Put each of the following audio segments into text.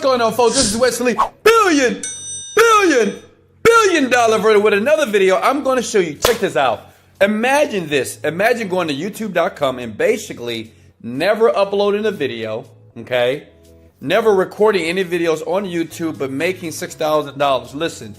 going on, folks? This is Wesley, billion dollar verdict with another video. I'm going to show you. Check this out. Imagine this. Imagine going to youtube.com and basically never uploading a video, okay? Never recording any videos on YouTube, but making $6,000. Listen,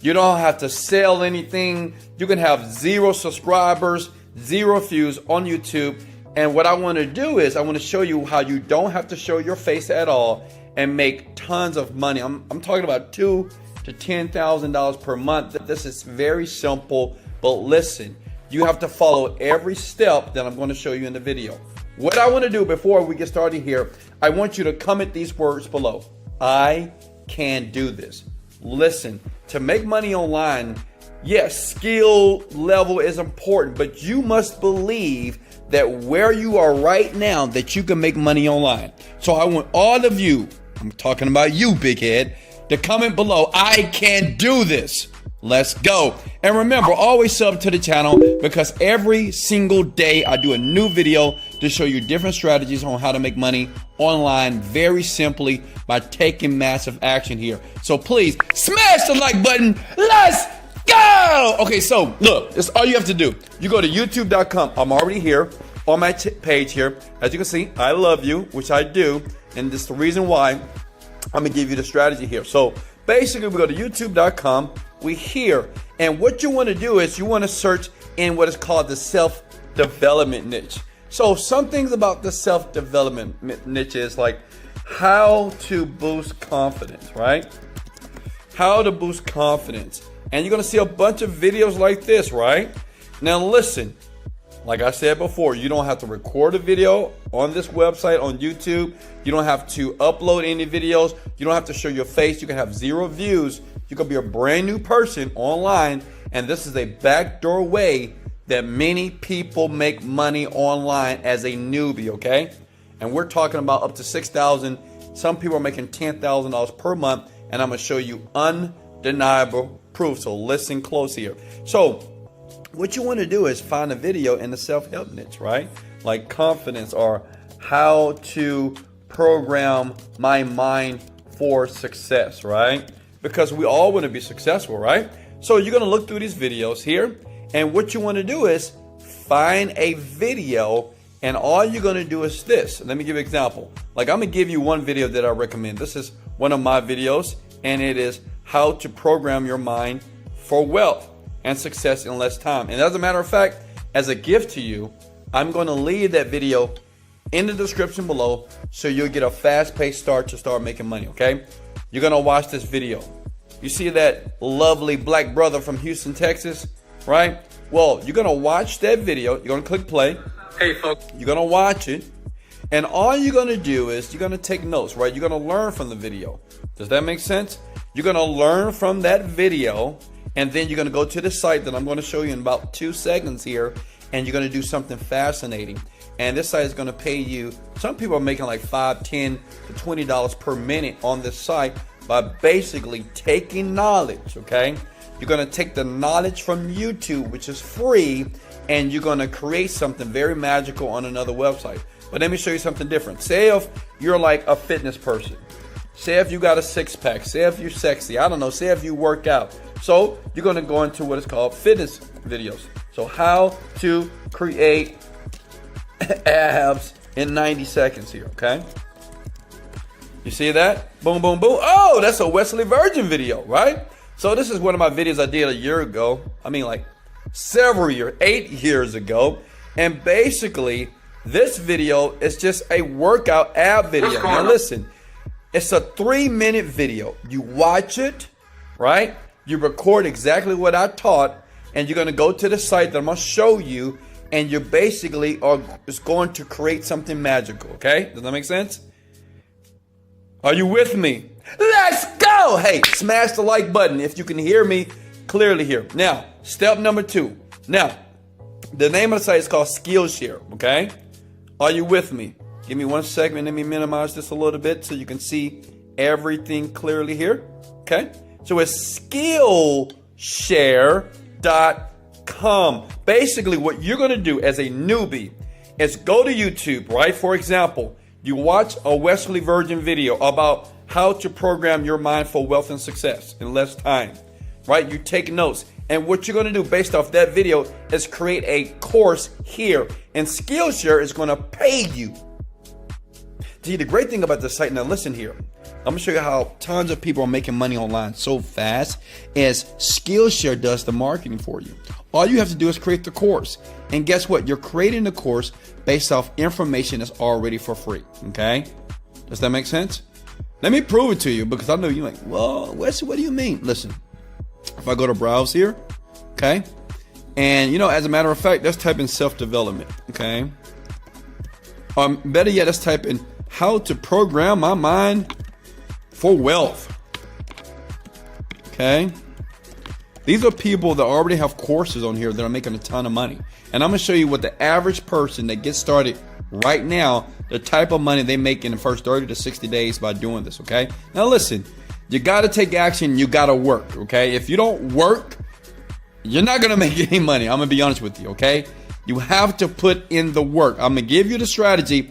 you don't have to sell anything. You can have 0 subscribers, 0 views on YouTube. And what I want to do is I want to show you how you don't have to show your face at all and make tons of money. I'm talking about $2,000 to $10,000 per month. This is very simple, but listen, you have to follow every step that I'm going to show you in the video. What I want to do before we get started here, I want you to comment these words below. I can do this. Listen, to make money online, yes, skill level is important, but you must believe that where you are right now, that you can make money online. So I want all of you, I'm talking about you, big head, to comment below, I can do this. Let's go. And remember, always sub to the channel because every single day I do a new video to show you different strategies on how to make money online very simply by taking massive action here. So please smash the like button. Let's go. Okay, so look, this is all you have to do. You go to youtube.com. I'm already here on my page here. As you can see, I love you, which I do. And this is the reason why I'm gonna give you the strategy here. So basically we go to youtube.com. We here, and what you want to do is you want to search in what is called the self-development niche. So some things about the self-development niche is like how to boost confidence, right? How to boost confidence. And you're going to see a bunch of videos like this, right? Now listen, like I said before, you don't have to record a video on this website on YouTube. You don't have to upload any videos. You don't have to show your face. You can have 0 views. You can be a brand new person online, and this is a backdoor way that many people make money online as a newbie, okay? And we're talking about up to $6,000. Some people are making $10,000 per month, and I'm gonna show you undeniable proof. So listen close here. So what you want to do is find a video in the self-help niche, right? Like confidence or how to program my mind for success, right? Because we all want to be successful, right? So you're going to look through these videos here, and what you want to do is find a video, and all you're going to do is this. Let me give you an example. Like I'm going to give you one video that I recommend. This is one of my videos, and it is how to program your mind for wealth and success in less time. And as a matter of fact, as a gift to you, I'm going to leave that video in the description below so you'll get a fast-paced start to start making money, okay? You're going to watch this video. You see that lovely black brother from Houston, Texas, right? Well, you're going to watch that video. You're going to click play. Hey, folks. You're going to watch it. And all you're going to do is you're going to take notes, right? You're going to learn from the video. Does that make sense? You're going to learn from that video, and then you're going to go to the site that I'm going to show you in about 2 seconds here, and you're going to do something fascinating. And this site is going to pay you, some people are making like $5, $10 to $20 per minute on this site by basically taking knowledge, okay? You're going to take the knowledge from YouTube, which is free, and you're going to create something very magical on another website. But let me show you something different. Say if you're like a fitness person. Say if you got a 6-pack. Say if you're sexy. I don't know. Say if you work out. So you're going to go into what is called fitness videos. So how to create abs in 90 seconds here, okay? You see that? Boom, boom, boom. Oh, that's a Wesley Virgin video, right? So this is one of my videos I did a year ago. I mean like several years, 8 years ago. And basically this video is just a workout ab video. Now listen, it's a 3-minute video. You watch it, right? You record exactly what I taught, and you're going to go to the site that I'm going to show you, and you basically are just going to create something magical, okay? Does that make sense? Are you with me? Let's go! Hey, smash the like button if you can hear me clearly here. Now, step number 2. Now, the name of the site is called Skillshare, okay? Are you with me? Give me 1 second. Let me minimize this a little bit so you can see everything clearly here, okay? So it's Skillshare.com. Basically, what you're going to do as a newbie is go to YouTube, right? For example, you watch a Wesley Virgin video about how to program your mind for wealth and success in less time, right? You take notes. And what you're going to do based off that video is create a course here. And Skillshare is going to pay you. See, the great thing about this site, now listen here. I'm going to show you how tons of people are making money online so fast as Skillshare does the marketing for you. All you have to do is create the course. And guess what? You're creating the course based off information that's already for free. Okay? Does that make sense? Let me prove it to you, because I know you're like, well, Wesley, what do you mean? Listen. If I go to browse here, okay, and as a matter of fact, let's type in self-development, okay. Better yet, let's type in how to program my mind for wealth. Okay, these are people that already have courses on here that are making a ton of money, and I'm gonna show you what the average person that gets started right now, the type of money they make in the first 30 to 60 days by doing this. Okay, now listen. You got to take action. You got to work, okay? If you don't work, you're not going to make any money. I'm going to be honest with you, okay? You have to put in the work. I'm going to give you the strategy.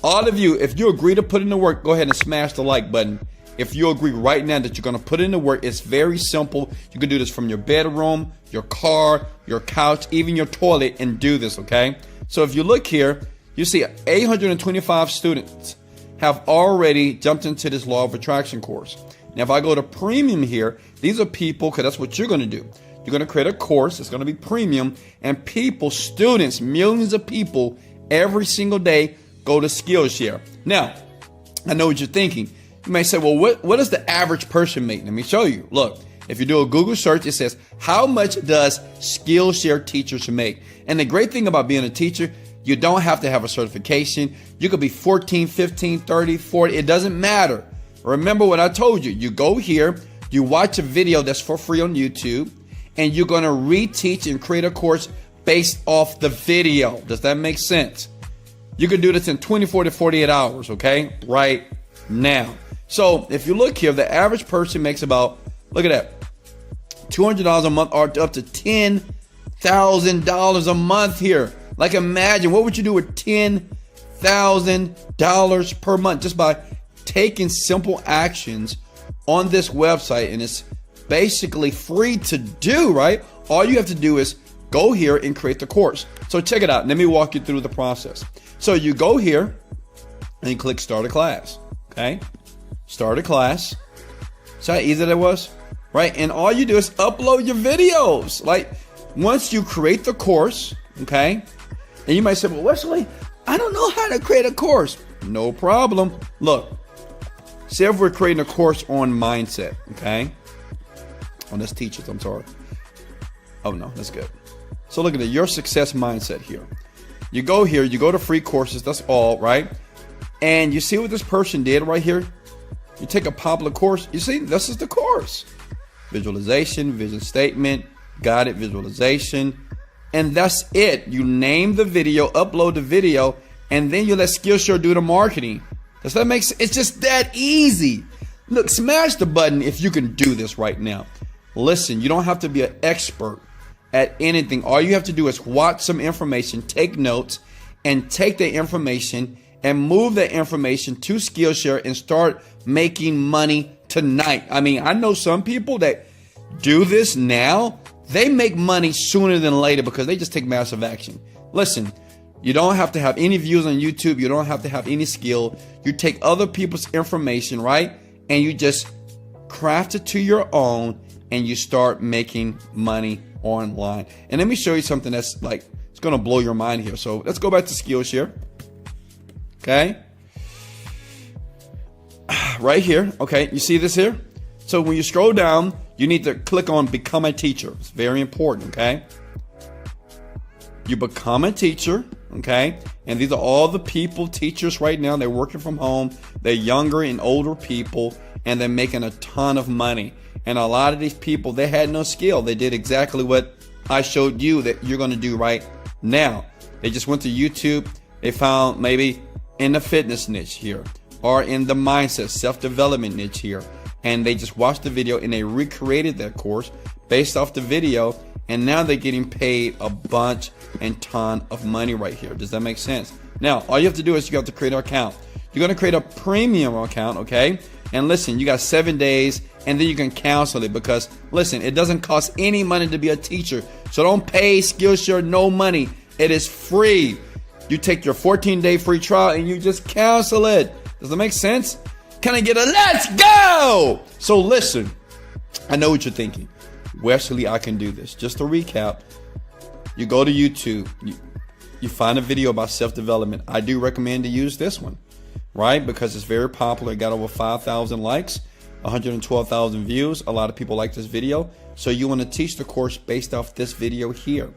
All of you, if you agree to put in the work, go ahead and smash the like button. If you agree right now that you're going to put in the work, it's very simple. You can do this from your bedroom, your car, your couch, even your toilet, and do this, okay? So if you look here, you see 825 students have already jumped into this law of attraction course. Now, if I go to premium here, these are people, because that's what you're going to do. You're going to create a course. It's going to be premium. And people, students, millions of people every single day go to Skillshare. Now, I know what you're thinking. You may say, well, what does the average person make? Let me show you. Look, if you do a Google search, it says, how much does Skillshare teachers make? And the great thing about being a teacher, you don't have to have a certification. You could be 14, 15, 30, 40. It doesn't matter. Remember what I told you. You go here, you watch a video that's for free on YouTube, and you're going to reteach and create a course based off the video. Does that make sense? You can do this in 24 to 48 hours, okay? Right now. So if you look here, the average person makes about, look at that, $200 a month or up to $10,000 a month here. Like imagine, what would you do with $10,000 per month just by taking simple actions on this website? And it's basically free to do, right? All you have to do is go here and create the course. So check it out. Let me walk you through the process. So you go here and you click start a class. Okay. Start a class. See how easy that was? Right. And all you do is upload your videos. Like once you create the course, okay. And you might say, well, Wesley, I don't know how to create a course. No problem. Look. Say if we're creating a course on mindset, okay? Oh, that's teachers, I'm sorry. Oh, no, that's good. So look at it, your success mindset here. You go here, you go to free courses, that's all, right? And you see what this person did right here? You take a popular course, you see, this is the course. Visualization, vision statement, guided visualization, and that's it. You name the video, upload the video, and then you let Skillshare do the marketing. Does that make sense? It's just that easy. Look, smash the button if you can do this right now. Listen, you don't have to be an expert at anything. All you have to do is watch some information, take notes, and take the information and move that information to Skillshare and start making money tonight. I mean, I know some people that do this now. They make money sooner than later because they just take massive action. Listen. You don't have to have any views on YouTube. You don't have to have any skill. You take other people's information, right? And you just craft it to your own and you start making money online. And let me show you something that's like, it's going to blow your mind here. So let's go back to Skillshare. Okay. Right here. Okay. You see this here? So when you scroll down, you need to click on become a teacher. It's very important. Okay. You become a teacher. Okay. And these are all the people, teachers right now. They're working from home. They're younger and older people, and they're making a ton of money. And a lot of these people, they had no skill. They did exactly what I showed you that you're going to do right now. They just went to YouTube. They found maybe in the fitness niche here or in the mindset, self-development niche here. And they just watched the video and they recreated that course based off the video. And now they're getting paid a bunch and ton of money right here. Does that make sense? Now, all you have to do is you have to create an account. You're going to create a premium account, okay? And listen, you got 7 days, and then you can cancel it because, listen, it doesn't cost any money to be a teacher. So don't pay Skillshare no money. It is free. You take your 14-day free trial and you just cancel it. Does that make sense? Can I get a let's go? So listen, I know what you're thinking. Wesley, I can do this. Just to recap, you go to YouTube, you find a video about self-development. I do recommend to use this one, right? Because it's very popular. It got over 5,000 likes, 112,000 views. A lot of people like this video. So you want to teach the course based off this video here.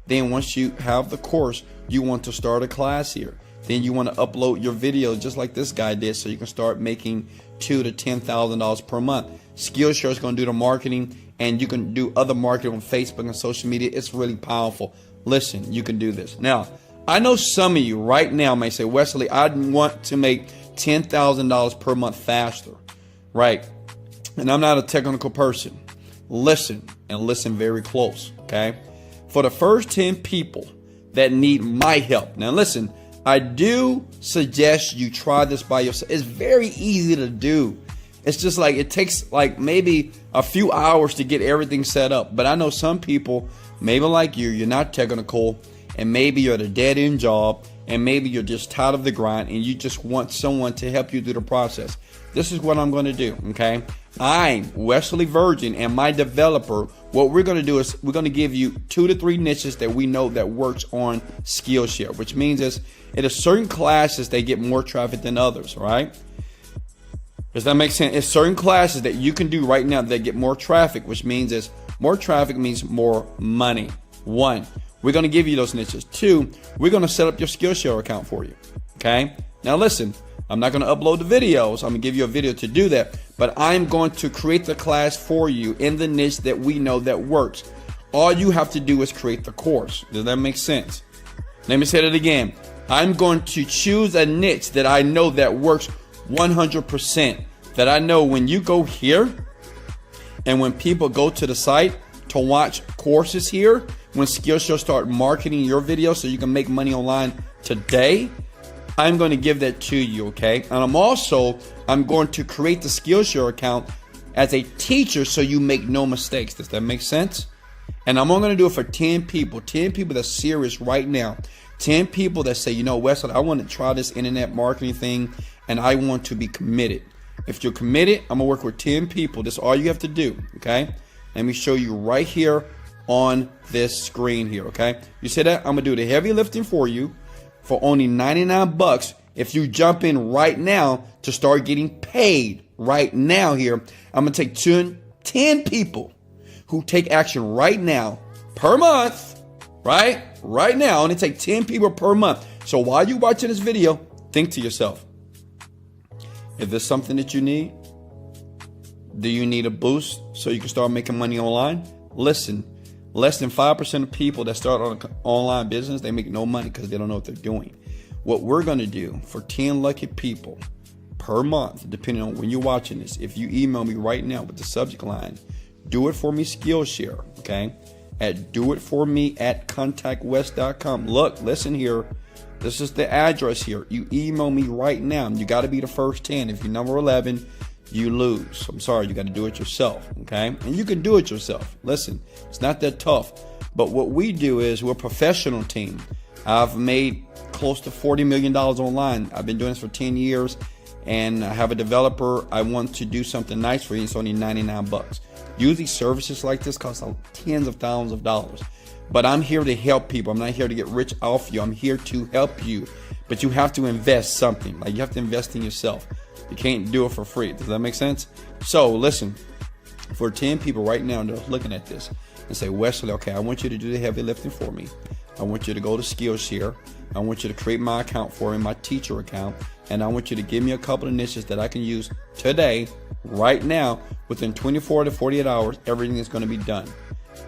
Then once you have the course, you want to start a class here. Then you want to upload your video just like this guy did, so you can start making $2,000 to $10,000 per month. Skillshare is going to do the marketing, and you can do other marketing on Facebook and social media. It's really powerful. Listen, you can do this. Now, I know some of you right now may say, Wesley, I want to make $10,000 per month faster, right? And I'm not a technical person. Listen, and listen very close, okay? For the first 10 people that need my help. Now listen, I do suggest you try this by yourself. It's very easy to do. It's just like it takes like maybe a few hours to get everything set up. But I know some people, maybe like you're not technical, and maybe you're at a dead-end job, and maybe you're just tired of the grind and you just want someone to help you through the process. This is what I'm going to do, okay? I'm Wesley Virgin, and my developer, what we're going to do is we're going to give you 2 to 3 niches that we know that works on Skillshare, which means it is certain classes that get more traffic than others, right? Does that make sense? It's certain classes that you can do right now that get more traffic, which means more traffic means more money. 1, we're going to give you those niches. 2, we're going to set up your Skillshare account for you, okay? Now listen, I'm not going to upload the videos. I'm going to give you a video to do that. But I'm going to create the class for you in the niche that we know that works. All you have to do is create the course. Does that make sense? Let me say that again. I'm going to choose a niche that I know that works 100%. That I know when you go here and when people go to the site to watch courses here, when Skillshare start marketing your video so you can make money online today, I'm going to give that to you, okay? And I'm going to create the Skillshare account as a teacher so you make no mistakes. Does that make sense? And I'm only going to do it for 10 people that's serious right now. 10 people that say, you know, Wesley, I want to try this internet marketing thing and I want to be committed. If you're committed, I'm going to work with 10 people. That's all you have to do, okay? Let me show you right here on this screen here, okay? You see that? I'm going to do the heavy lifting for you for only 99 bucks if you jump in right now to start getting paid right now here. I'm going to take 10 people who take action right now per month, right? Right now, I'm going to take 10 people per month. So while you're watching this video, think to yourself, if there's something that you need, do you need a boost so you can start making money online? Listen. Less than 5% of people that start on an online business, they make no money because they don't know what they're doing. What we're going to do for 10 lucky people per month, depending on when you're watching this, if you email me right now with the subject line, do it for me Skillshare, okay? At doitforme@contactwest.com. Look, listen here. This is the address here. You email me right now. You got to be the first 10. If you're number 11, you lose. I'm sorry, you got to do it yourself, okay? And you can do it yourself. Listen, it's not that tough. But what we do is we're a professional team. I've made close to $40 million online. I've been doing this for 10 years, and I have a developer. I want to do something nice for you. It's only 99 bucks. Usually services like this cost tens of thousands of dollars. But I'm here to help people. I'm not here to get rich off you. I'm here to help you. But you have to invest something. Like you have to invest in yourself. You can't do it for free. Does that make sense? So listen, for 10 people right now that are looking at this and say, Wesley, okay, I want you to do the heavy lifting for me. I want you to go to Skillshare. I want you to create my account for me, my teacher account. And I want you to give me a couple of niches that I can use today, right now, within 24 to 48 hours, everything is going to be done.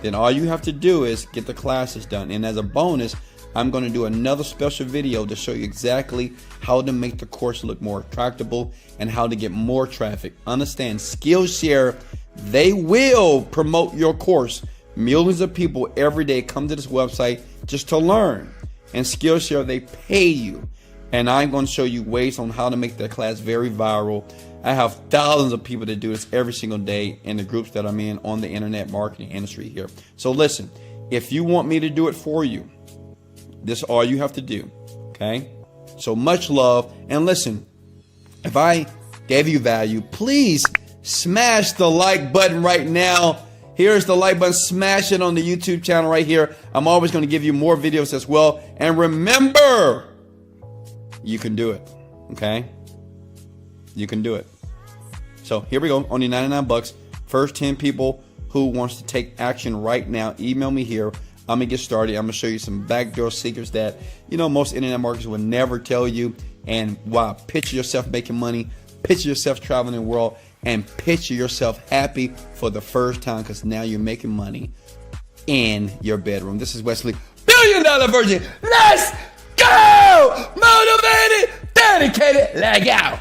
Then all you have to do is get the classes done. And as a bonus, I'm going to do another special video to show you exactly how to make the course look more attractable and how to get more traffic. Understand, Skillshare, they will promote your course. Millions of people every day come to this website just to learn. And Skillshare, they pay you. And I'm going to show you ways on how to make that class very viral. I have thousands of people that do this every single day in the groups that I'm in on the internet marketing industry here. So listen, if you want me to do it for you, this is all you have to do. Okay? So much love. And listen, if I gave you value, please smash the like button right now. Here's the like button. Smash it on the YouTube channel right here. I'm always going to give you more videos as well. And remember, you can do it. Okay? You can do it. So here we go. Only 99 bucks. First 10 people who wants to take action right now, email me here. I'm going to get started. I'm going to show you some backdoor secrets that, most internet marketers will never tell you. And wow, picture yourself making money. Picture yourself traveling the world. And picture yourself happy for the first time, because now you're making money in your bedroom. This is Wesley, $1 Billion Virgin. Let's go! Motivated, dedicated, leg out.